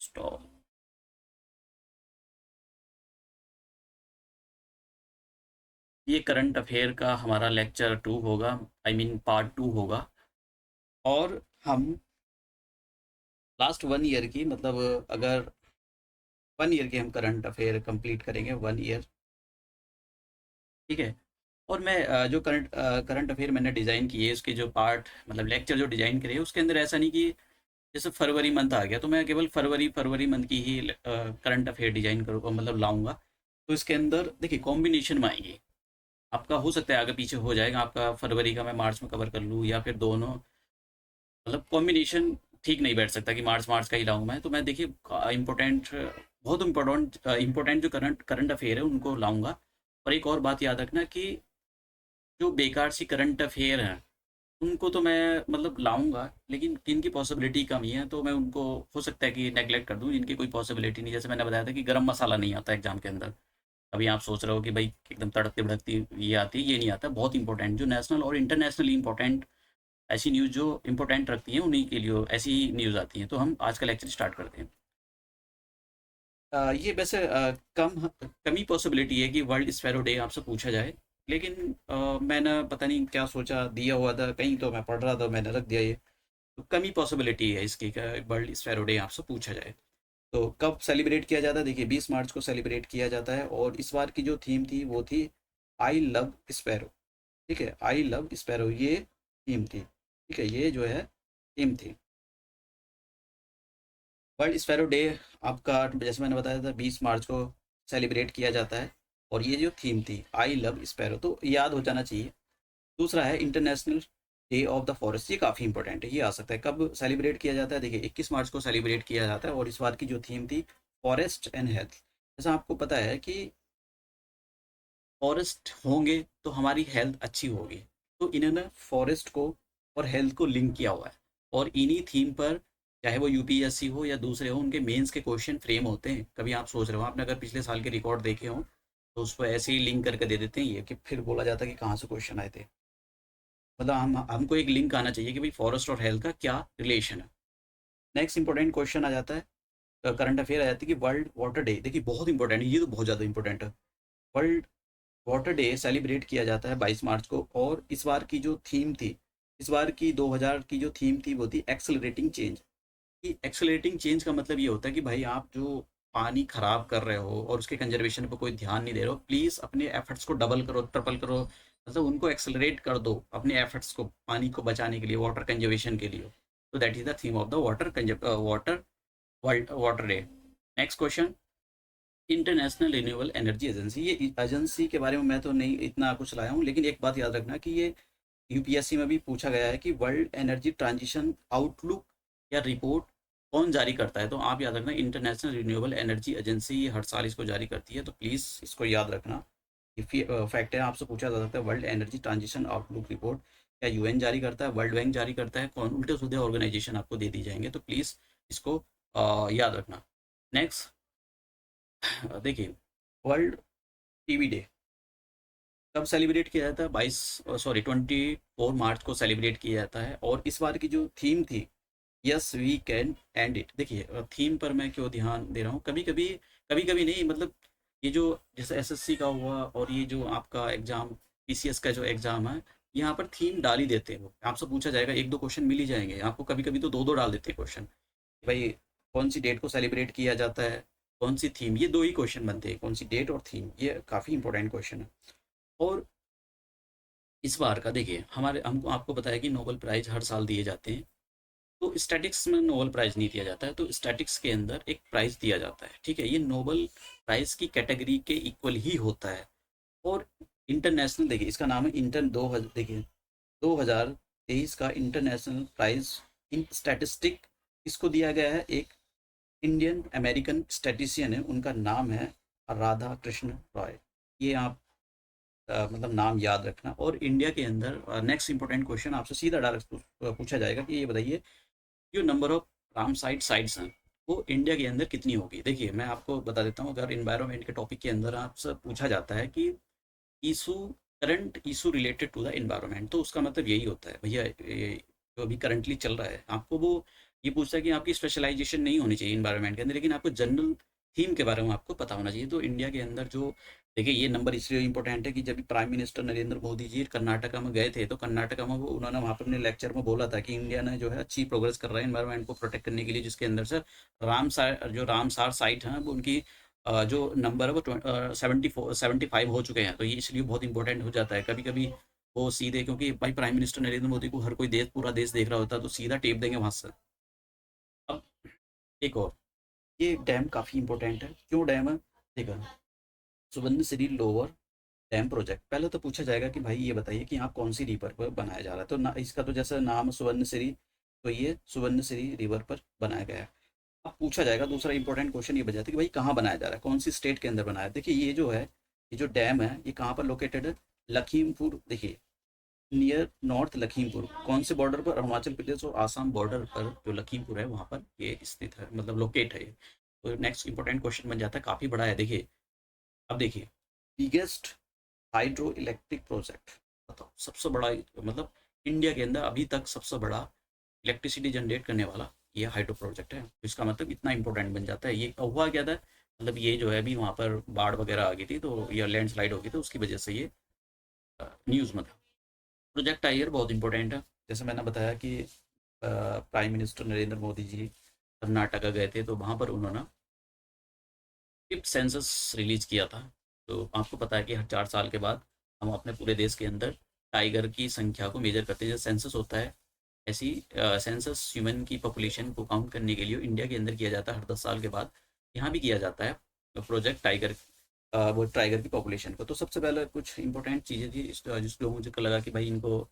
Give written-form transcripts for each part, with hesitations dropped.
Stop. ये current affair का हमारा लेक्चर 2 होगा, आई मीन पार्ट 2 होगा। और हम लास्ट 1 ईयर की, मतलब अगर 1 ईयर की हम करंट अफेयर कंप्लीट करेंगे, 1 ईयर। ठीक है। और मैं जो करंट अफेयर मैंने डिज़ाइन किए, उसके जो पार्ट, मतलब लेक्चर जो डिज़ाइन करे, उसके अंदर ऐसा नहीं कि जैसे फरवरी मंथ आ गया तो मैं केवल फरवरी फरवरी मंथ की ही करंट अफेयर डिज़ाइन करूँगा, मतलब लाऊंगा। तो इसके अंदर देखिए कॉम्बिनेशन में आएंगे। आपका हो सकता है आगे पीछे हो जाएगा, आपका फरवरी का मैं मार्च में कवर कर लूँ, या फिर दोनों, मतलब कॉम्बिनेशन ठीक नहीं बैठ सकता कि मार्च मार्च का ही लाऊं मैं। तो मैं देखिए इम्पोर्टेंट, बहुत इम्पोर्टेंट जो करंट करंट अफेयर है उनको लाऊंगा। और एक और बात याद रखना कि जो बेकार सी करंट अफेयर हैं उनको तो मैं मतलब लाऊंगा, लेकिन जिनकी पॉसिबिलिटी कम ही है तो मैं उनको हो सकता है कि नेगलेक्ट कर दूं, जिनकी कोई पॉसिबिलिटी नहीं। जैसे मैंने बताया था कि गरम मसाला नहीं आता एग्जाम के अंदर। अभी आप सोच रहे हो कि भाई एकदम तड़कती भड़कती ये आती है, ये नहीं आता। बहुत इंपॉर्टेंट जो नेशनल और इंटरनेशनली इंपॉर्टेंट ऐसी न्यूज़ जो इंपॉर्टेंट रखती हैं उन्हीं के लिए ऐसी ही न्यूज़ आती हैं। तो हम आज का लेक्चर स्टार्ट करते हैं। ये वैसे कम ही पॉसिबिलिटी है कि वर्ल्ड स्पैरो डे आपसे पूछा जाए, लेकिन मैंने पता नहीं क्या सोचा, दिया हुआ था कहीं तो मैं पढ़ रहा था, मैंने रख दिया ये। तो कम ही पॉसिबिलिटी है इसकी का वर्ल्ड स्पैरो डे आपसे पूछा जाए। तो कब सेलिब्रेट किया जाता है? देखिए 20 मार्च को सेलिब्रेट किया जाता है, और इस बार की जो थीम थी वो थी आई लव स्पैरो। ठीक है, आई लव स्पैरो ये थीम थी। ठीक है, ये जो है थीम थी। वर्ल्ड स्पैरो डे आपका, जैसे मैंने बताया था, 20 मार्च को सेलिब्रेट किया जाता है। और ये जो थीम थी आई लव स्पैरो, तो याद हो जाना चाहिए। दूसरा है international day of the forest. ये काफ़ी इंपॉर्टेंट है, ये आ सकता है कब सेलिब्रेट किया जाता है। देखिए 21 मार्च को सेलिब्रेट किया जाता है, और इस बार की जो थीम थी फॉरेस्ट एंड हेल्थ। जैसा आपको पता है कि फॉरेस्ट होंगे तो हमारी हेल्थ अच्छी होगी, तो इन्होंने फॉरेस्ट को और हेल्थ को लिंक किया हुआ है। और इन्हीं थीम पर, चाहे वो यूपीएससी हो या दूसरे हो, उनके मेंस के क्वेश्चन फ्रेम होते हैं। कभी आप सोच रहे हो, आपने अगर पिछले साल के रिकॉर्ड देखे हो तो उस पर ऐसे ही लिंक करके दे देते हैं ये, कि फिर बोला जाता है कि कहाँ से क्वेश्चन आए थे। मतलब हमको एक लिंक आना चाहिए कि भाई फॉरेस्ट और हेल्थ का क्या रिलेशन है। नेक्स्ट इंपॉर्टेंट क्वेश्चन आ जाता है, करंट अफेयर आ जाती है कि वर्ल्ड वाटर डे। देखिए बहुत इंपॉर्टेंट है, ये तो बहुत ज़्यादा इंपॉर्टेंट है। वर्ल्ड वाटर डे सेलिब्रेट किया जाता है 22 मार्च को, और इस बार की जो थीम थी, इस बार की 2000 की जो थीम थी वो थी एक्सेलरेटिंग चेंज। कि एक्सेलरेटिंग चेंज का मतलब ये होता है कि भाई आप जो पानी खराब कर रहे हो और उसके कंजर्वेशन पर कोई ध्यान नहीं दे रहे हो, प्लीज़ अपने एफर्ट्स को डबल करो, ट्रिपल करो, मतलब उनको एक्सेलरेट कर दो अपने एफर्ट्स को पानी को बचाने के लिए, वाटर कंजर्वेशन के लिए। तो that is the theme of the water world water day. Next question, international renewable energy agency. ये एजेंसी के बारे में मैं तो नहीं इतना कुछ लाया हूँ, लेकिन एक बात याद रखना कि ये यूपीएससी में भी पूछा गया है कि वर्ल्ड एनर्जी ट्रांजिशन आउटलुक या रिपोर्ट कौन जारी करता है। तो आप याद रखना इंटरनेशनल रिन्यूएबल एनर्जी एजेंसी हर साल इसको जारी करती है, तो प्लीज़ इसको याद रखना। फैक्ट है, आपसे पूछा जा सकता है world energy transition outlook report क्या यूएन जारी करता है, वर्ल्ड बैंक जारी करता है, कौन, उल्टे सीधे ऑर्गेनाइजेशन आपको दे दी जाएंगे। तो प्लीज़ इसको याद रखना। नेक्स्ट देखिए, वर्ल्ड टीवी डे कब सेलिब्रेट किया जाता है? 24 मार्च को सेलिब्रेट किया जाता है, और इस बार की जो थीम थी yes we can end it. देखिए थीम पर मैं क्यों ध्यान दे रहा हूँ, कभी कभी नहीं, मतलब ये जो जैसे एसएससी का हुआ और ये जो आपका एग्जाम पीसीएस का जो एग्जाम है, यहाँ पर थीम डाल ही देते हैं। वो आपसे पूछा जाएगा, एक दो क्वेश्चन मिल ही जाएंगे आपको, कभी कभी तो दो दो डाल देते हैं क्वेश्चन। भाई कौन सी डेट को सेलिब्रेट किया जाता है, कौन सी थीम, ये दो ही क्वेश्चन बनते हैं, कौन सी डेट और थीम। ये काफ़ी इंपॉर्टेंट क्वेश्चन है। और इस बार का देखिए, हमारे हमको आपको बताया कि नोबेल प्राइज़ हर साल दिए जाते हैं। तो स्टैटिक्स में नोबेल प्राइज़ नहीं दिया जाता है, तो स्टैटिक्स के अंदर एक प्राइज़ दिया जाता है। ठीक है, ये नोबेल प्राइज़ की कैटेगरी के इक्वल ही होता है। और इंटरनेशनल, देखिए इसका नाम है इंटर दो हज़ार, देखिए 2023 का इंटरनेशनल प्राइज़ इन स्टैटिस्टिक इसको दिया गया है। एक इंडियन अमेरिकन स्टैटिशियन है, उनका नाम है राधा कृष्ण रॉय। ये आप मतलब नाम याद रखना। और इंडिया के अंदर नेक्स्ट इंपॉर्टेंट क्वेश्चन आपसे सीधा डायरेक्ट पूछा जाएगा कि ये बताइए, जो नंबर ऑफ रामसाइट साइट्स हैं वो इंडिया के अंदर कितनी होगी। देखिए मैं आपको बता देता हूँ, अगर इन्वायरमेंट के टॉपिक के अंदर आपसे पूछा जाता है कि issue, current issue related to the environment, तो उसका मतलब यही होता है भैया, ये जो अभी करंटली चल रहा है आपको वो ये पूछता है कि आपकी स्पेशलाइजेशन नहीं होनी चाहिए इन्वायरमेंट के अंदर, लेकिन आपको जनरल थीम के बारे में आपको पता होना चाहिए। तो इंडिया के अंदर जो, देखिए ये नंबर इसलिए इंपॉर्टेंट है कि जब प्राइम मिनिस्टर नरेंद्र मोदी जी कर्नाटका में गए थे, तो कर्नाटका में वो उन्होंने वहाँ पर अपने लेक्चर में बोला था कि इंडिया ने जो है अच्छी प्रोग्रेस कर रहा है इन्वायरमेंट को प्रोटेक्ट करने के लिए, जिसके अंदर सर रामसार साइट है वो उनकी जो नंबर है वो 75 हो चुके हैं। तो ये इसलिए बहुत इंपॉर्टेंट हो जाता है कभी कभी। वो सीधे, क्योंकि भाई प्राइम मिनिस्टर नरेंद्र मोदी को हर कोई देश, पूरा देश देख रहा होता है, तो सीधा टेप देंगे वहां से। अब एक और, ये डैम काफ़ी इंपॉर्टेंट है। क्यों डैम है? देखो, सुबर्णसिरी लोअर डैम प्रोजेक्ट, पहले तो पूछा जाएगा कि भाई ये बताइए कि यहाँ कौन सी रिवर पर बनाया जा रहा है। तो ना, इसका तो जैसा नाम सुबर्णसिरी, तो ये सुबर्णसिरी रिवर पर बनाया गया है। अब पूछा जाएगा दूसरा इंपॉर्टेंट क्वेश्चन ये बन जाता है कि भाई कहाँ बनाया जा रहा है, कौन सी स्टेट के अंदर बनाया है। देखिए ये जो है, ये जो डैम है ये कहाँ पर लोकेटेड है? लखीमपुर, देखिए नियर नॉर्थ लखीमपुर, कौन से बॉर्डर पर? अरुणाचल प्रदेश और आसाम बॉर्डर पर जो लखीमपुर है वहाँ पर ये स्थित है, मतलब लोकेट है ये। तो नेक्स्ट इंपॉर्टेंट क्वेश्चन बन जाता है, काफ़ी बड़ा है। देखिए, अब देखिए, बिगेस्ट हाइड्रो इलेक्ट्रिक प्रोजेक्ट, बताओ सबसे बड़ा, मतलब इंडिया के अंदर अभी तक सबसे बड़ा इलेक्ट्रिसिटी जनरेट करने वाला ये हाइड्रो प्रोजेक्ट है। तो इसका मतलब इतना इंपॉर्टेंट बन जाता है। ये हुआ क्या था, मतलब ये जो है अभी वहाँ पर बाढ़ वगैरह आ गई थी, तो ये लैंडस्लाइड हो गई, तो उसकी वजह से ये न्यूज़ में था। प्रोजेक्ट टाइगर बहुत इंपॉर्टेंट है। जैसे मैंने बताया कि प्राइम मिनिस्टर नरेंद्र मोदी जी कर्नाटका गए थे, तो वहाँ पर उन्होंने फिफ्थ सेंसस रिलीज किया था। तो आपको पता है कि हर 4 साल के बाद हम अपने पूरे देश के अंदर टाइगर की संख्या को मेजर करते हैं। जैसे सेंसस होता है, ऐसी सेंसस ह्यूमन की पॉपुलेशन को काउंट करने के लिए इंडिया के अंदर किया जाता है हर 10 साल के बाद। यहाँ भी किया जाता है प्रोजेक्ट टाइगर, वो टाइगर की पॉपुलेशन को। तो सबसे पहले कुछ इंपॉर्टेंट चीज़ें थी जिसको मुझे लगा कि भाई इनको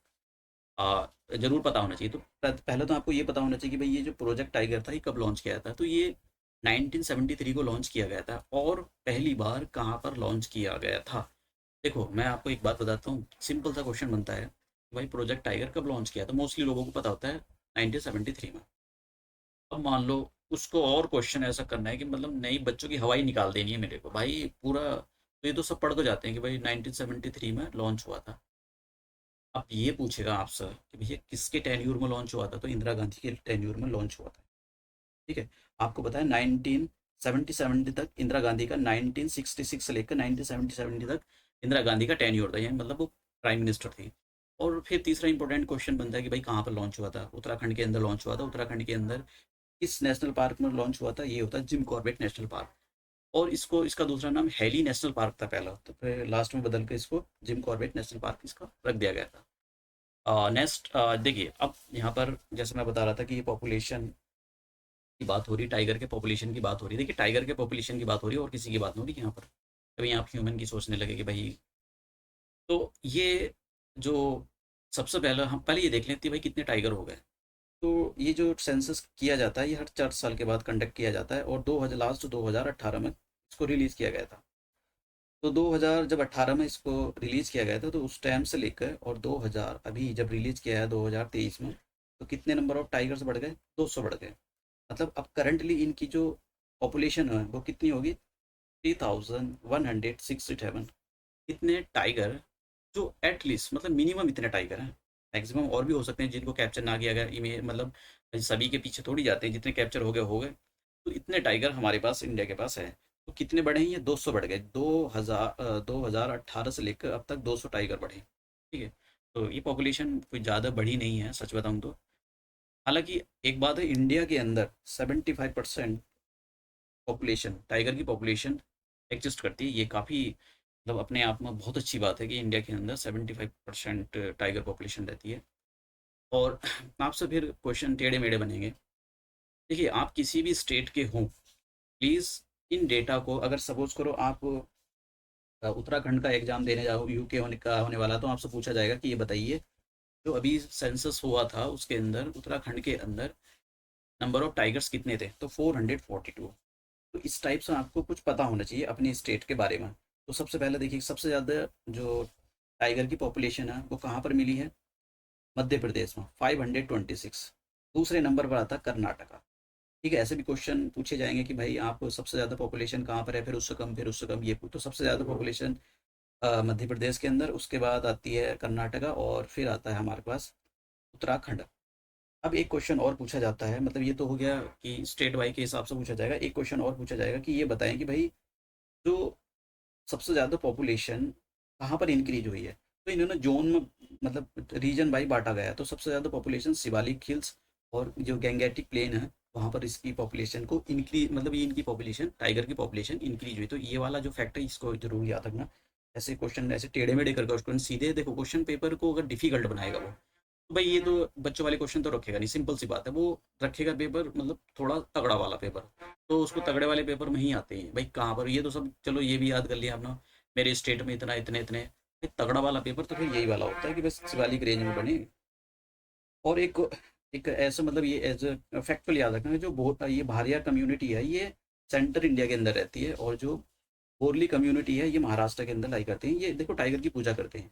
ज़रूर पता होना चाहिए। तो पहले तो आपको ये पता होना चाहिए कि भाई ये जो प्रोजेक्ट टाइगर था ये कब लॉन्च किया था। तो ये 1973 को लॉन्च किया गया था। और पहली बार कहाँ पर लॉन्च किया गया था? देखो मैं आपको एक बात बताता हूँ, सिंपल सा क्वेश्चन बनता है कि भाई प्रोजेक्ट टाइगर कब लॉन्च किया था? मोस्टली लोगों को पता होता है 1973 में। अब मान लो उसको और क्वेश्चन ऐसा करना है कि मतलब नई बच्चों की हवाई निकाल देनी है मेरे को भाई पूरा, तो ये तो सब पढ़ को जाते हैं कि भाई 1973 में लॉन्च हुआ था। अब ये पूछेगा आपसे कि भैया किसके टेन्यूर में लॉन्च हुआ था, तो इंदिरा गांधी के टेन्यूर में लॉन्च हुआ था। ठीक है, आपको पता है 1977 तक इंदिरा गांधी का, 1966 से लेकर 1977 तक इंदिरा गांधी का टेन्योर था, यानी मतलब वो प्राइम मिनिस्टर थी। और फिर तीसरा इंपॉर्टेंट क्वेश्चन बनता है कि भाई कहाँ पर लॉन्च हुआ था? उत्तराखंड के अंदर लॉन्च हुआ था। उत्तराखंड के अंदर किस नेशनल पार्क में लॉन्च हुआ था? ये होता है जिम कॉर्बेट नेशनल पार्क। और इसको, इसका दूसरा नाम हेली नेशनल पार्क था पहला, तो फिर लास्ट में बदल के इसको जिम कॉर्बेट नेशनल पार्क इसका रख दिया गया था। नेक्स्ट देखिए, अब यहाँ पर जैसे मैं बता रहा था कि ये पॉपुलेशन की बात हो रही, टाइगर के पॉपुलेशन की बात हो रही। देखिए टाइगर के पॉपुलेशन की बात हो रही है और किसी की बात नहीं हो रही यहाँ पर। कभी आप ह्यूमन की सोचने लगे कि भाई, तो ये जो सबसे पहला, हम पहले ये देख लेते हैं भाई कितने टाइगर हो गए। तो ये जो सेंसस किया जाता है ये हर 4 साल के बाद कंडक्ट किया जाता है, और 2000 लास्ट 2018 में इसको रिलीज़ किया गया था। तो 2000 जब 18 में इसको रिलीज़ किया गया था, तो उस टाइम से लेकर और 2000 अभी जब रिलीज़ किया है 2023 में, तो कितने नंबर ऑफ टाइगर्स बढ़ गए? 200 बढ़ गए। मतलब अब करंटली इनकी जो पॉपुलेशन है वो कितनी होगी? 3167। इतने टाइगर, जो एटलीस्ट मतलब मिनिमम इतने टाइगर हैं। मैक्सिमम और भी हो सकते हैं जिनको कैप्चर ना किया गया, इमे मतलब सभी के पीछे थोड़ी जाते हैं, जितने कैप्चर हो गए हो गए। तो इतने टाइगर हमारे पास इंडिया के पास है। तो कितने बढ़े हैं? ये 200 बढ़ गए। 2018 से लेकर अब तक 200 टाइगर बढ़े। ठीक है, तो ये पॉपुलेशन कोई ज़्यादा बड़ी नहीं है सच बताऊँ तो। हालांकि एक बात है, इंडिया के अंदर 75% पॉपुलेशन, टाइगर की पॉपुलेशन एग्जिस्ट करती है। ये काफ़ी, मतलब अपने आप में बहुत अच्छी बात है कि इंडिया के अंदर 75% टाइगर पॉपुलेशन रहती है। और आपसे फिर क्वेश्चन टेढ़े मेढ़े बनेंगे। देखिए आप किसी भी स्टेट के हों, प्लीज़ इन डेटा को, अगर सपोज करो आप उत्तराखंड का एग्जाम देने जाओ, यूके होने का होने वाला, तो आपसे पूछा जाएगा कि ये बताइए जो अभी सेंसस हुआ था उसके अंदर उत्तराखंड के अंदर नंबर ऑफ टाइगर्स कितने थे? तो 442। तो इस टाइप से आपको कुछ पता होना चाहिए अपने स्टेट के बारे में। तो सबसे पहले देखिए, सबसे ज़्यादा जो टाइगर की पॉपुलेशन है वो कहाँ पर मिली है? मध्य प्रदेश में 526। दूसरे नंबर पर आता है कर्नाटका। ठीक है, ऐसे भी क्वेश्चन पूछे जाएंगे कि भाई आप सबसे ज़्यादा पॉपुलेशन कहाँ पर है, फिर उससे कम, फिर उससे कम, ये तो सबसे ज़्यादा पॉपुलेशन मध्य प्रदेश के अंदर, उसके बाद आती है कर्नाटका, और फिर आता है हमारे पास उत्तराखंड। अब एक क्वेश्चन और पूछा जाता है, मतलब ये तो हो गया कि स्टेट वाई के हिसाब से पूछा जाएगा, एक क्वेश्चन और पूछा जाएगा कि ये बताएं कि भाई जो सबसे ज़्यादा पॉपुलेशन कहाँ पर इंक्रीज हुई है। तो इन्होंने जोन में, मतलब रीजन बाई बांटा गया है। तो सबसे ज़्यादा पॉपुलेशन शिवालिक हिल्स और जो गैंगेटिक प्लेन है वहाँ पर इसकी पॉपुलेशन को इंक्रीज, मतलब ये इनकी पॉपुलेशन, टाइगर की पॉपुलेशन इंक्रीज हुई। तो ये वाला जो फैक्ट है इसको जरूर याद रखना। ऐसे क्वेश्चन ऐसे टेढ़े मेढ़े करके क्वेश्चन सीधे देखो, क्वेश्चन पेपर को अगर डिफिकल्ट बनाएगा वो, तो भाई ये तो बच्चों वाले क्वेश्चन तो रखेगा नहीं, सिंपल सी बात है। वो रखेगा पेपर मतलब थोड़ा तगड़ा वाला पेपर, तो उसको तगड़े वाले पेपर में ही आते हैं भाई। कहाँ पर ये तो सब चलो ये भी याद कर लिया आपने, मेरे स्टेट में इतना इतने इतने, भाई तगड़ा वाला पेपर तो फिर यही वाला होता है कि बस शिवालिक रेंज में बने। और एक एक ऐसा, मतलब ये एज फैक्चुअल याद रखना, जो ये भारिया कम्युनिटी है ये सेंटर इंडिया के अंदर रहती है, और जो बोरली कम्युनिटी है ये महाराष्ट्र के अंदर लाई करते हैं। ये देखो टाइगर की पूजा करते हैं।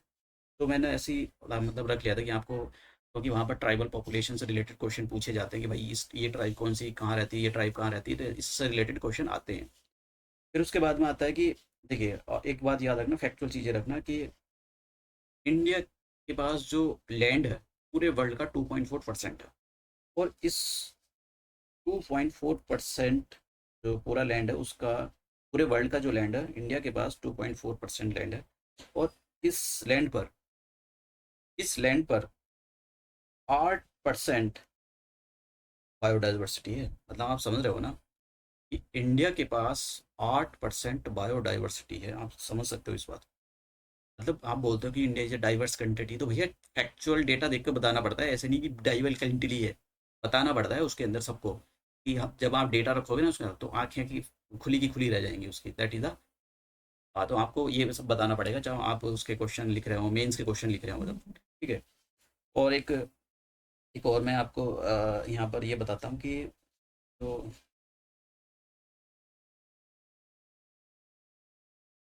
तो मैंने ऐसी मतलब रख लिया था कि आपको, क्योंकि वहाँ पर ट्राइबल पॉपुलेशन से रिलेटेड क्वेश्चन पूछे जाते हैं कि भाई इस ये ट्राइब कौन सी कहाँ रहती है, ये ट्राइब कहाँ रहती है, तो इससे रिलेटेड क्वेश्चन आते हैं। फिर उसके बाद में आता है कि देखिए, एक बात याद रखना, फैक्चुअल चीज़ें रखना कि इंडिया के पास जो लैंड है पूरे वर्ल्ड का 2.4% है। और इस 2.4% जो पूरा लैंड है उसका, पूरे वर्ल्ड का जो लैंड है, इंडिया के पास 2.4% लैंड है। और इस लैंड पर इस लैंड पर 8% बायोडाइवर्सिटी है। मतलब आप समझ रहे हो ना कि इंडिया के पास 8% बायोडाइवर्सिटी है। आप समझ सकते हो इस बात। मतलब आप बोलते हो कि India is a diverse country, तो भैया फैक्चुअल डेटा देख कर बताना पड़ता है, ऐसे नहीं कि डाइवर्स कंट्री है। बताना पड़ता है उसके अंदर सबको, कि जब आप डेटा रखोगे ना उसका, तो आंखें की खुली रह जाएंगी उसकी, दैट इज द। हाँ, तो आपको ये सब बताना पड़ेगा चाहे आप उसके क्वेश्चन लिख रहे हो, मेंस के क्वेश्चन लिख रहे हो, मतलब ठीक है। और एक और मैं आपको यहाँ पर ये बताता हूँ कि तो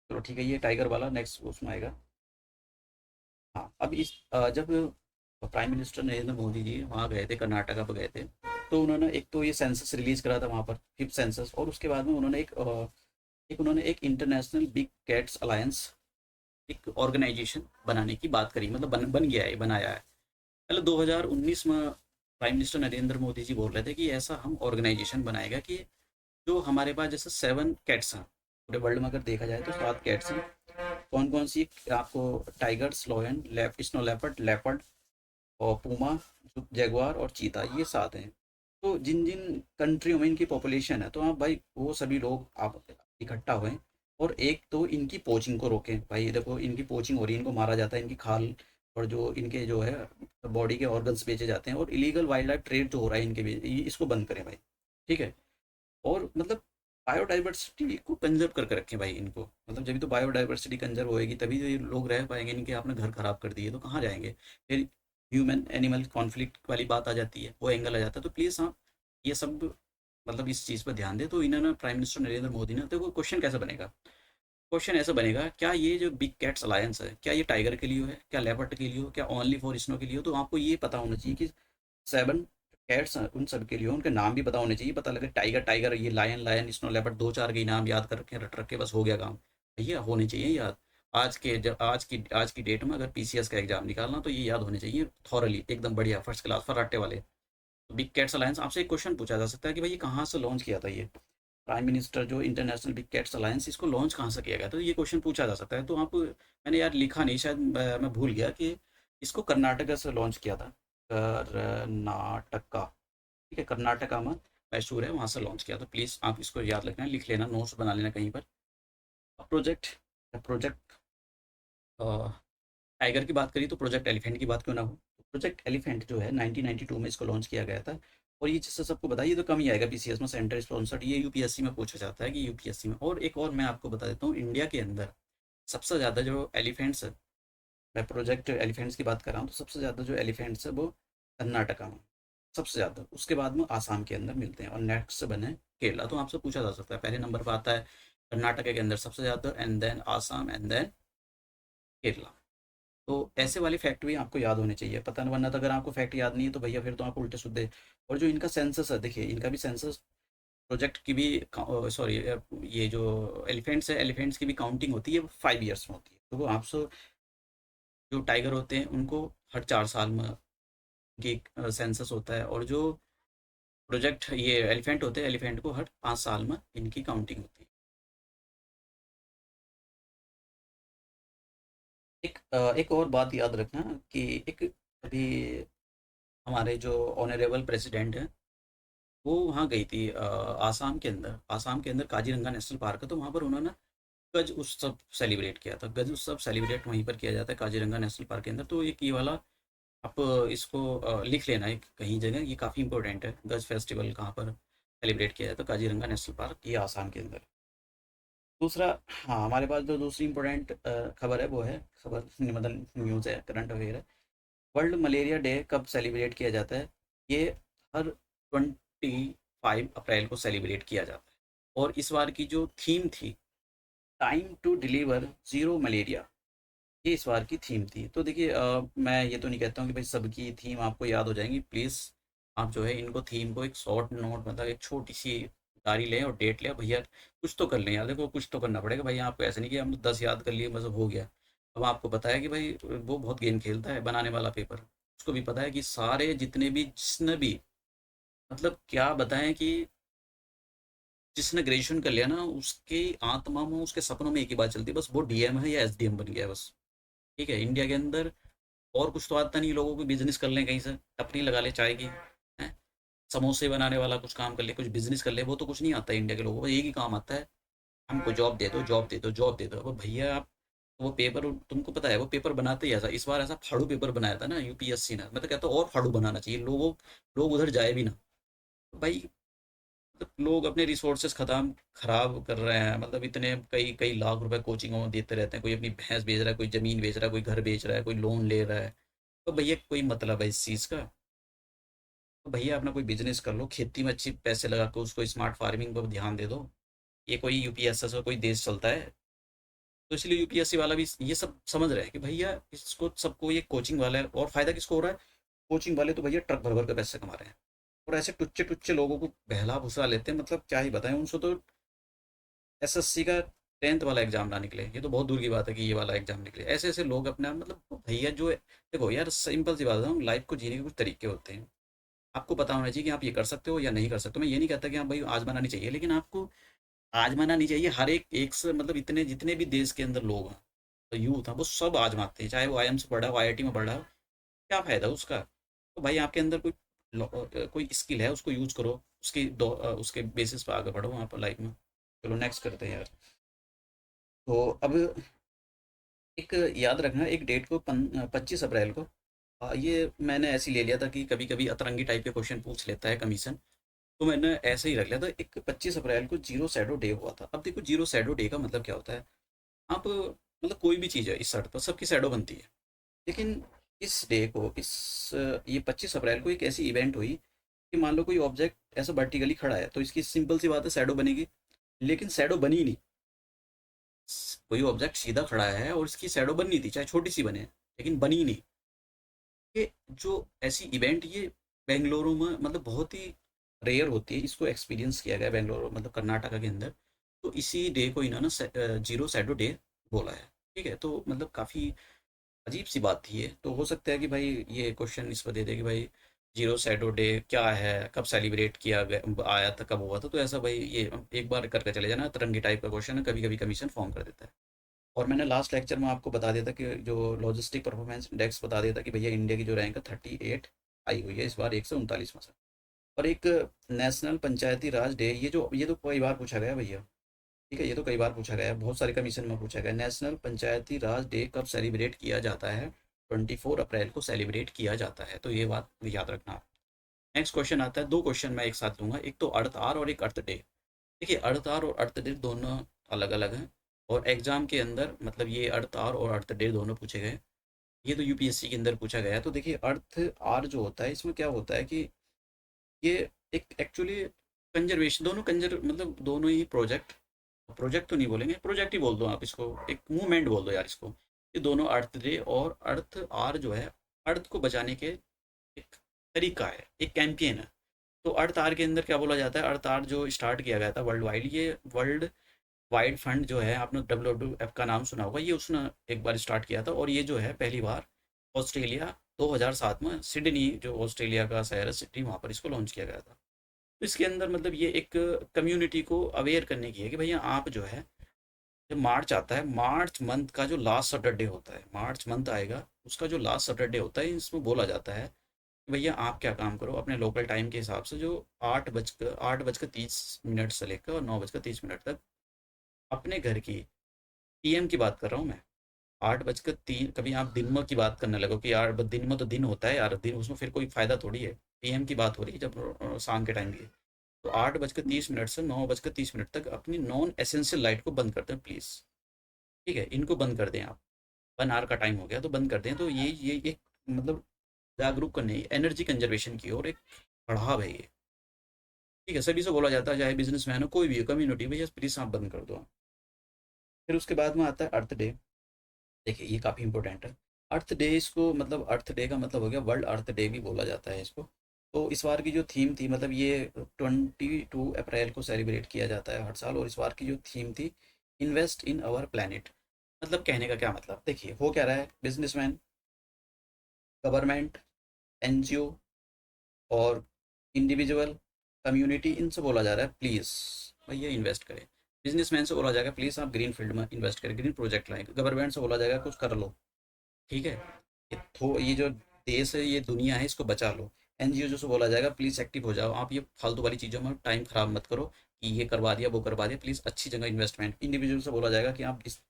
चलो ठीक है, ये टाइगर वाला नेक्स्ट उसमें आएगा। हाँ, अब जब प्राइम मिनिस्टर नरेंद्र मोदी जी वहाँ गए थे, कर्नाटका पर गए थे, तो उन्होंने एक तो ये सेंसस रिलीज करा था वहाँ पर, फिफ्थ सेंसस। और उसके बाद में उन्होंने एक इंटरनेशनल बिग कैट्स अलायंस, एक ऑर्गेनाइजेशन बनाने की बात करी, मतलब बन गया है, बनाया है। पहले 2019 में प्राइम मिनिस्टर नरेंद्र मोदी जी बोल रहे थे कि ऐसा हम ऑर्गेनाइजेशन बनाएगा कि जो हमारे पास जैसे 7 कैट्स हैं, पूरे वर्ल्ड में अगर देखा जाए तो 7 कैट्स हैं। कौन कौन सी? आपको टाइगर, स्लोयन, स्नो लेपर्ड, लेपर्ड और पूमा, जैगुआर और चीता, ये 7 हैं। तो जिन जिन कंट्रियों में इनकी पॉपुलेशन है, तो आप भाई वो सभी लोग आप इकट्ठा हुए और एक तो इनकी पोचिंग को रोकें। भाई ये देखो इनकी पोचिंग हो रही है, इनको मारा जाता है, इनकी खाल और जो इनके जो है बॉडी के ऑर्गन्स बेचे जाते हैं, और इलीगल वाइल्ड लाइफ ट्रेड जो हो रहा है इनके बीच, इसको बंद करें भाई। ठीक है। और मतलब बायोडाइवर्सिटी को कंजर्व करके रखें भाई इनको, मतलब जब भी तो बायोडाइवर्सिटी कंजर्व होएगी तभी तो ये लोग रह पाएंगे। इनके आपने घर खराब कर दिए तो कहाँ जाएंगे फिर? ह्यूमन एनिमल कॉन्फ्लिक्ट वाली बात आ जाती है, वो एंगल आ जाता है। तो प्लीज़ हाँ, ये सब मतलब इस चीज़ पर ध्यान दें। तो इन्होंने प्राइम मिनिस्टर नरेंद्र मोदी ने, तो वो क्वेश्चन कैसे बनेगा? क्वेश्चन ऐसा बनेगा, क्या ये जो बिग कैट्स अलायंस है, क्या ये टाइगर के लिए है, क्या लेपर्ड के लिए हो, क्या ओनली फॉर स्नो के लिए हो? तो आपको ये पता होना चाहिए कि 7 कैट्स हैं, उन सब के लिए उनके नाम भी पता होने चाहिए। पता लगे टाइगर टाइगर, ये लायन लायन, स्नो लेपर्ड, 2-4 के नाम याद कर रखे, रट रखे, बस हो गया काम। भैया होने चाहिए याद। आज की डेट में अगर पीसीएस का एग्जाम निकालना तो ये याद होने चाहिए थॉरली, एकदम बढ़िया फर्स्ट क्लास फर्राटे वाले। तो बिग कैट्स अलायंस आपसे एक क्वेश्चन पूछा जा सकता है कि भाई ये कहाँ से लॉन्च किया था, ये प्राइम मिनिस्टर जो इंटरनेशनल बिग कैट्स अलायंस, इसको लॉन्च कहाँ से किया गया? तो ये क्वेश्चन पूछा जा सकता है। तो आप, मैंने यार लिखा नहीं शायद, मैं भूल गया कि इसको कर्नाटका से लॉन्च किया था। कर्नाटका, ठीक है, कर्नाटका में मैसूर है, वहाँ से लॉन्च किया। तो प्लीज़ आप इसको याद रखना, लिख लेना, नोट्स बना लेना कहीं पर। प्रोजेक्ट प्रोजेक्ट टाइगर की बात करी तो प्रोजेक्ट एलिफेंट की बात क्यों ना हो? प्रोजेक्ट एलिफेंट जो है 1992 में इसको लॉन्च किया गया था। और ये जिससे सबको बताइए तो कम ही आएगा पीसीएस में, सेंटर स्पॉन्सर्ड, ये यूपीएससी में पूछा जाता है कि यूपीएससी में। और एक और मैं आपको बता देता हूँ, इंडिया के अंदर सबसे ज़्यादा जो एलिफेंट्स है, मैं प्रोजेक्ट एलिफेंट्स की बात कर रहा हूँ, तो सबसे ज़्यादा जो एलिफेंट्स है वो कर्नाटका में सबसे ज़्यादा, उसके बाद में आसाम के अंदर मिलते हैं, और नेक्स्ट बने केरला। तो आपसे पूछा जा सकता है, पहले नंबर पर आता है कर्नाटका के अंदर सबसे ज़्यादा, and then Assam, and then Kerala. तो ऐसे वाले फैक्ट भी आपको याद होने चाहिए, पता नहीं, वरना तो अगर आपको फैक्ट याद नहीं है तो भैया फिर तो आप उल्टे सीधे। और जो इनका सेंसस है, देखिए इनका भी सेंसस, प्रोजेक्ट की भी, सॉरी, ये जो एलिफेंट्स है, एलिफेंट्स की भी काउंटिंग होती है, 5 ईयर्स में होती है। तो वो आपसे, जो टाइगर होते हैं उनको हर 4 साल में कि सेंसस होता है, और जो प्रोजेक्ट ये एलिफेंट होते हैं, एलिफेंट को हर 5 साल में इनकी काउंटिंग होती है। एक और बात याद रखना कि एक अभी हमारे जो ऑनरेबल प्रेसिडेंट हैं, वो वहाँ गई थी आसाम के अंदर काजीरंगा नेशनल पार्क है, तो वहाँ पर उन्होंने गज उत्सव सेलिब्रेट किया था। गज उत्सव सेलिब्रेट वहीं पर किया जाता है काजीरंगा नेशनल पार्क के अंदर। तो एक ये वाला आप इसको लिख लेना एक कहीं जगह, ये काफ़ी इंपॉर्टेंट है। गज फेस्टिवल कहाँ पर सेलिब्रेट किया जाता है? काजीरंगा नेशनल पार्क, ये आसाम के अंदर। दूसरा, हाँ, हमारे पास जो दूसरी इंपॉर्टेंट खबर है वो है, खबर मतलब न्यूज़ है, करंट अफेयर है। वर्ल्ड मलेरिया डे कब सेलिब्रेट किया जाता है? ये हर 25 अप्रैल को सेलिब्रेट किया जाता है। और इस बार की जो थीम थी, time to deliver zero malaria, ये इस बार की थीम थी। तो देखिए, मैं ये तो नहीं कहता हूँ कि भाई सबकी थीम आपको याद हो जाएंगी। प्लीज़ आप जो है इनको थीम को एक शॉर्ट नोट, मतलब एक छोटी सी डायरी लें और डेट लें भैया। कुछ तो कर लें यार, देखो कुछ तो करना पड़ेगा भाई। आपको ऐसा नहीं कि हम 10 याद कर लिए बस हो गया। अब आपको पता है कि भाई वो बहुत गेम खेलता है बनाने वाला पेपर, उसको भी पता है कि सारे जितने भी, जिसने भी, मतलब क्या बताएं कि जिसने ग्रेजुएशन कर लिया ना, उसके आत्मा में, उसके सपनों में एक ही बात चलती है, बस वो डीएम है या एसडीएम बन गया है बस। ठीक है, इंडिया के अंदर और कुछ तो आता नहीं लोगों को। बिजनेस कर लें कहीं से, टपरी लगा ले चाय की, हैं, समोसे बनाने वाला कुछ काम कर ले, कुछ बिजनेस कर ले, वो तो कुछ नहीं आता है इंडिया के लोगों को। एक ही काम आता है, हमको जॉब दे दो, जॉब दे दो, जॉब दे दो। अब भैया आप, वो पेपर, तुमको पता है वो पेपर बनाते ही ऐसा, इस बार ऐसा फाड़ू पेपर बनाया था ना यूपीएससी ने। मैं तो कहता हूँ और फाड़ू बनाना चाहिए, लोग उधर जाए भी ना भाई। मतलब लोग अपने रिसोर्सेज खत्म खराब कर रहे हैं, मतलब इतने कई कई लाख रुपए कोचिंगों में देते रहते हैं। कोई अपनी भैंस बेच रहा है, कोई ज़मीन बेच रहा है, कोई घर बेच रहा है, कोई लोन ले रहा है। तो भैया कोई मतलब है इस चीज़ का? तो भैया अपना कोई बिजनेस कर लो, खेती में अच्छी पैसे लगा के उसको स्मार्ट फार्मिंग पर ध्यान दे दो। ये कोई यूपीएससी का कोई देश चलता है? तो इसलिए यूपीएससी वाला भी ये सब समझ रहा है कि भैया इसको सबको ये कोचिंग वाला है। और फायदा किसको हो रहा है? कोचिंग वाले तो भैया ट्रक भर भर के पैसे कमा रहे हैं, और ऐसे टुच्चे टुच्चे लोगों को बहला भुसला लेते हैं। मतलब क्या ही बताएं उनसे। तो एसएससी का 10th वाला एग्जाम ना निकले, ये तो बहुत दूर की बात है कि ये वाला एग्जाम निकले। ऐसे ऐसे लोग अपने आप, मतलब भैया जो देखो यार, सिंपल सी बात है, लाइफ को जीने के कुछ तरीके होते हैं। आपको पता होना चाहिए कि आप ये कर सकते हो या नहीं कर सकते हो। मैं ये नहीं कहता कि आप भाई आजमाना नहीं चाहिए, लेकिन आपको आजमाना नहीं चाहिए। हर एक एक से, मतलब इतने जितने भी देश के अंदर लोग हैं, तो यूथ हैं, वो सब आजमाते हैं, चाहे वो आईएम से पढ़ा हो, आईआईटी में पढ़ा हो। क्या फ़ायदा उसका? तो भाई आपके अंदर कोई स्किल है, उसको यूज़ करो, उसके बेसिस पे आगे बढ़ो वहाँ पर लाइफ में। चलो नेक्स्ट करते हैं यार। तो अब एक याद रखना, एक डेट को 25 अप्रैल को, ये मैंने ऐसे ही ले लिया था कि कभी कभी अतरंगी टाइप के क्वेश्चन पूछ लेता है कमीशन। तो मैंने ऐसे ही रख लिया था, एक 25 अप्रैल को जीरो शैडो डे हुआ था। अब देखो जीरो शैडो डे का मतलब क्या होता है? आप मतलब कोई भी चीज़ है इस अर्थ पर सबकी शैडो बनती है, लेकिन इस डे को, ये 25 अप्रैल को एक ऐसी इवेंट हुई कि मान लो कोई ऑब्जेक्ट ऐसा वर्टिकली खड़ा है, तो इसकी सिंपल सी बात है शैडो बनेगी। लेकिन शैडो बनी नहीं। कोई ऑब्जेक्ट सीधा खड़ा है और इसकी शैडो बननी थी, चाहे छोटी सी बने, लेकिन बनी नहीं। ये जो ऐसी इवेंट, ये बेंगलुरु में मतलब बहुत ही रेयर होती है। इसको एक्सपीरियंस किया गया बेंगलुरु, मतलब कर्नाटका के अंदर। तो इसी डे को इन्होंने जीरो शैडो डे बोला है। ठीक है, तो मतलब काफ़ी अजीब सी बात थी ये। तो हो सकता है कि भाई ये क्वेश्चन इस पर दे दे कि भाई जीरो शैडो डे क्या है, कब सेलिब्रेट किया गया, आया था, कब हुआ था। तो ऐसा भाई ये एक बार करके चले जाना, तरंगी टाइप का क्वेश्चन है, कभी कभी कमीशन फॉर्म कर देता है। और मैंने लास्ट लेक्चर में आपको बता दिया था कि जो लॉजिस्टिक परफॉर्मेंस इंडेक्स बता दिया था कि भैया इंडिया की जो रैंक है 38 आई हुई है इस बार 139 में से। और एक नेशनल पंचायती राज डे, ये तो कई बार पूछा गया भैया। ठीक है, ये तो कई बार पूछा गया है, बहुत सारे कमीशन में पूछा गया। नेशनल पंचायती राज डे कब सेलिब्रेट किया जाता है? 24 अप्रैल को सेलिब्रेट किया जाता है, तो ये बात याद रखना आप। नेक्स्ट क्वेश्चन आता है, दो क्वेश्चन मैं एक साथ लूंगा, एक तो अर्थ आर और एक अर्थ डे। देखिए, अर्थ आर और अर्थ डे दोनों अलग अलग हैं, और एग्जाम के अंदर मतलब ये अर्थ आर और अर्थ डे दोनों पूछे गए। ये तो यूपीएससी के अंदर पूछा गया है। तो देखिए, अर्थ आर जो होता है, इसमें क्या होता है कि ये एक एक्चुअली कंजर्वेशन, दोनों कंजर मतलब दोनों ही प्रोजेक्ट, प्रोजेक्ट तो नहीं बोलेंगे, प्रोजेक्ट ही बोल दो आप इसको, एक मूवमेंट बोल दो यार इसको। ये दोनों अर्थ डे और अर्थ आर जो है, अर्थ को बचाने के एक तरीका है, एक कैंपेन है। तो अर्थ आर के अंदर क्या बोला जाता है? अर्थ आर जो स्टार्ट किया गया था वर्ल्ड वाइड, ये वर्ल्ड वाइड फंड जो है, आपने WWF का नाम सुना होगा, ये उसने एक बार स्टार्ट किया था। और ये जो है पहली बार ऑस्ट्रेलिया 2007 में सिडनी, जो ऑस्ट्रेलिया का शहर है सिडनी, वहाँ पर इसको लॉन्च किया गया था। तो इसके अंदर मतलब ये एक कम्युनिटी को अवेयर करने की है कि भैया आप जो है, जब मार्च आता है, मार्च मंथ का जो लास्ट सैटरडे होता है, मार्च मंथ आएगा, उसका जो लास्ट सैटरडे होता है, इसमें बोला जाता है कि भैया आप क्या काम करो अपने लोकल टाइम के हिसाब से, जो 8:30 से लेकर और 9:30 तक अपने घर की, पीएम की बात कर रहा हूँ मैं, 8:03, कभी आप दिन में की बात करने लगो कि यार दिन में तो दिन होता है यार, दिन उसमें फिर कोई फ़ायदा थोड़ी है। पीएम की बात हो रही है जब शाम के टाइम की। तो 8:30 से 9:30 तक अपनी नॉन एसेंशियल लाइट को बंद कर दें प्लीज़। ठीक है, इनको बंद कर दें आप। 1 आवर का टाइम हो गया तो बंद कर दें। तो ये एक मतलब जागरूक करने, एनर्जी कंजर्वेशन की और एक बढ़ाव है ये। ठीक है, सभी से बोला जाता है, चाहे बिजनेसमैन हो कोई भी हो, कम्युनिटी, भैया प्लीज़ आप बंद कर दो। फिर उसके बाद में आता है अर्थ डे। देखिए ये काफ़ी इंपॉर्टेंट है। अर्थ डे, इसको मतलब अर्थ डे का मतलब हो गया वर्ल्ड अर्थ डे भी बोला जाता है इसको। तो इस बार की जो थीम थी, मतलब ये 22 अप्रैल को सेलिब्रेट किया जाता है हर साल, और इस बार की जो थीम थी, इन्वेस्ट इन आवर प्लानिट। मतलब कहने का क्या मतलब, देखिए हो क्या रहा है, बिजनेसमैन, गवर्नमेंट, एनजीओ और इंडिविजुअल, कम्युनिटी, इनसे बोला जा रहा है प्लीज़ भैया इन्वेस्ट करें। बिजनेसमैन से बोला जाएगा प्लीज़ आप ग्रीन फील्ड में इन्वेस्ट करें, ग्रीन प्रोजेक्ट लाएं। गवर्नमेंट से बोला जाएगा कुछ कर लो। ठीक है, ये जो देश है, ये दुनिया है, इसको बचा लो। एनजीओ से बोला जाएगा प्लीज़ एक्टिव हो जाओ, आप ये फालतू वाली चीज़ों में टाइम खराब मत करो कि ये करवा दिया वो करवा दिया, प्लीज़ अच्छी जगह इन्वेस्टमेंट। इंडिविजुअल से बोला जाएगा कि आप इस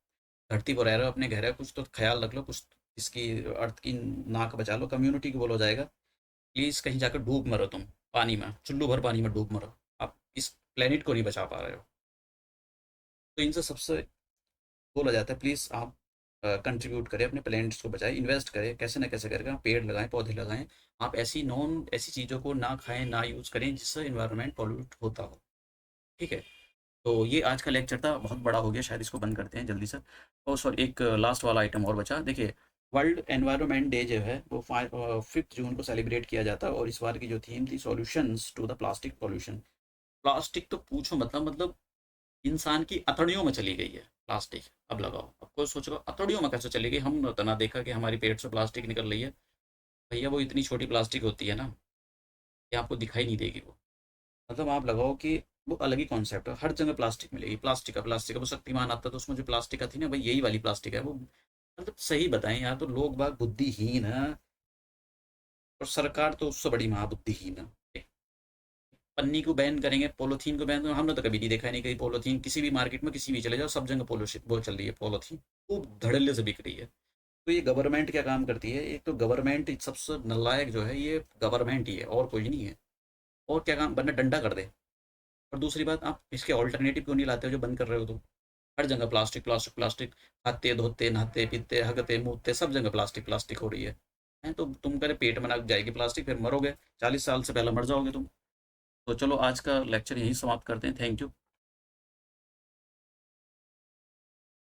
धरती पर रह रहे हो, अपने घर है, कुछ तो ख्याल रख लो, कुछ इसकी अर्थ की नाक बचा लो। कम्युनिटी को बोला जाएगा प्लीज़ कहीं जाकर डूब मरो, तुम पानी में चुल्लू भर पानी में डूब मरो, आप इस प्लेनेट को नहीं बचा पा रहे हो। तो इनसे सबसे बोला जाता है प्लीज़ आप कंट्रीब्यूट करें, अपने प्लेनेट्स को बचाएं, इन्वेस्ट करें, कैसे ना कैसे करके आप पेड़ लगाएं, पौधे लगाएं। आप ऐसी चीज़ों को ना खाएं, ना यूज़ करें जिससे इन्वायरमेंट पॉल्यूट होता हो। ठीक है, तो ये आज का लेक्चर था, बहुत बड़ा हो गया शायद, इसको बंद करते हैं जल्दी से। और सॉरी, एक लास्ट वाला आइटम और बचा। देखिए वर्ल्ड एनवायरनमेंट डे जो है वो 5 जून को सेलिब्रेट किया जाता है, और इस बार की जो थीम थी, solutions to the plastic pollution. Plastic तो पूछो मतलब इंसान की अतड़ियों में चली गई है प्लास्टिक। अब लगाओ, अब कोई सोचो अतड़ियों में कैसे चली गई, हम तो ना देखा कि हमारी पेट से प्लास्टिक निकल रही है। भैया वो इतनी छोटी प्लास्टिक होती है ना कि आपको दिखाई नहीं देगी वो। मतलब आप लगाओ कि वो अलग ही कॉन्सेप्ट है, हर जगह प्लास्टिक मिलेगी, प्लास्टिक का। वो शक्तिमान आता तो उसमें जो प्लास्टिक आती ना, भाई यही वाली प्लास्टिक है वो। मतलब सही बताएं यार, तो लोग बाग बुद्धिहीन है, और सरकार तो उससे बड़ी महाबुद्धिहीन है। पन्नी को बैन करेंगे, पॉलीथीन को बैन, हमने तो कभी नहीं देखा, नहीं कहीं पॉलीथीन, किसी भी मार्केट में किसी भी चले जाओ, सब जगह पोलोशिप वो चल रही है, पॉलीथीन खूब धड़ल्ले से बिक रही है। तो ये गवर्नमेंट क्या काम करती है, एक तो गवर्नमेंट सबसे नालायक जो है ये गवर्नमेंट ही है, और कोई नहीं है। और क्या काम, वरना डंडा कर दे। और दूसरी बात, आप इसके ऑल्टरनेटिव क्यों नहीं लाते हो जो बंद कर रहे हो तो। हर जगह प्लास्टिक प्लास्टिक प्लास्टिक, खाते धोते नहाते पीते हगते मूतते सब जगह प्लास्टिक प्लास्टिक हो रही है। हैं, तो तुम करे पेट में ना जाएगी प्लास्टिक, फिर मरोगे, 40 साल से पहले मर जाओगे तुम। तो चलो आज का लेक्चर यहीं समाप्त करते हैं, थैंक यू।